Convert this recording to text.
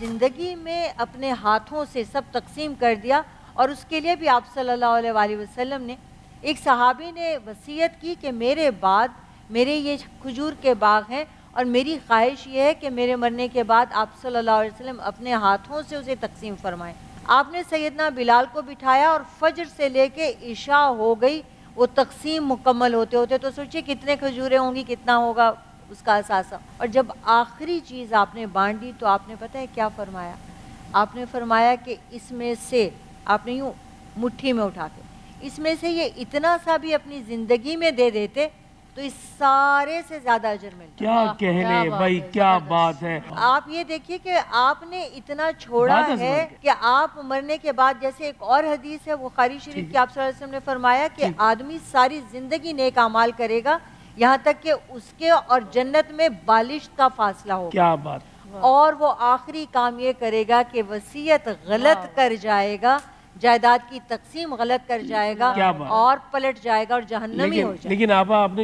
زندگی میں اپنے ہاتھوں سے سب تقسیم کر دیا، اور اس کے لیے بھی آپ صلی اللہ علیہ وآلہ وسلم نے، ایک صحابی نے وصیت کی کہ میرے بعد میرے یہ کھجور کے باغ ہیں، اور میری خواہش یہ ہے کہ میرے مرنے کے بعد آپ صلی اللہ علیہ وسلم اپنے ہاتھوں سے اسے تقسیم فرمائیں۔ آپ نے سیدنا بلال کو بٹھایا اور فجر سے لے کے عشاء ہو گئی وہ تقسیم مکمل ہوتے ہوتے، تو سوچئے کتنے کھجوریں ہوں گی، کتنا ہوگا اس کا اثاثہ۔ اور جب آخری چیز آپ نے بانٹی تو آپ نے پتہ ہے کیا فرمایا؟ آپ نے فرمایا کہ اس میں سے، آپ نے یوں مٹھی میں اٹھا کے، اس میں سے یہ اتنا سا بھی اپنی زندگی میں دے دیتے تو اس سارے سے زیادہ اجر ملتا۔ کیا کہنے بھائی، کیا بات ہے۔ آپ یہ دیکھیے کہ آپ نے اتنا چھوڑا ہے کہ آپ مرنے کے بعد، جیسے ایک اور حدیث ہے بخاری شریف کی، آپ صلی اللہ علیہ وسلم نے فرمایا کہ آدمی ساری زندگی نیک اعمال کرے گا یہاں تک کہ اس کے اور جنت میں بالشت کا فاصلہ ہوگا، کیا بات، اور وہ آخری کام یہ کرے گا کہ وصیت غلط کر جائے گا، جائیداد کی تقسیم غلط کر جائے گا، اور پلٹ جائے گا اور جہنمی ہو جائے گا۔ لیکن آپ نے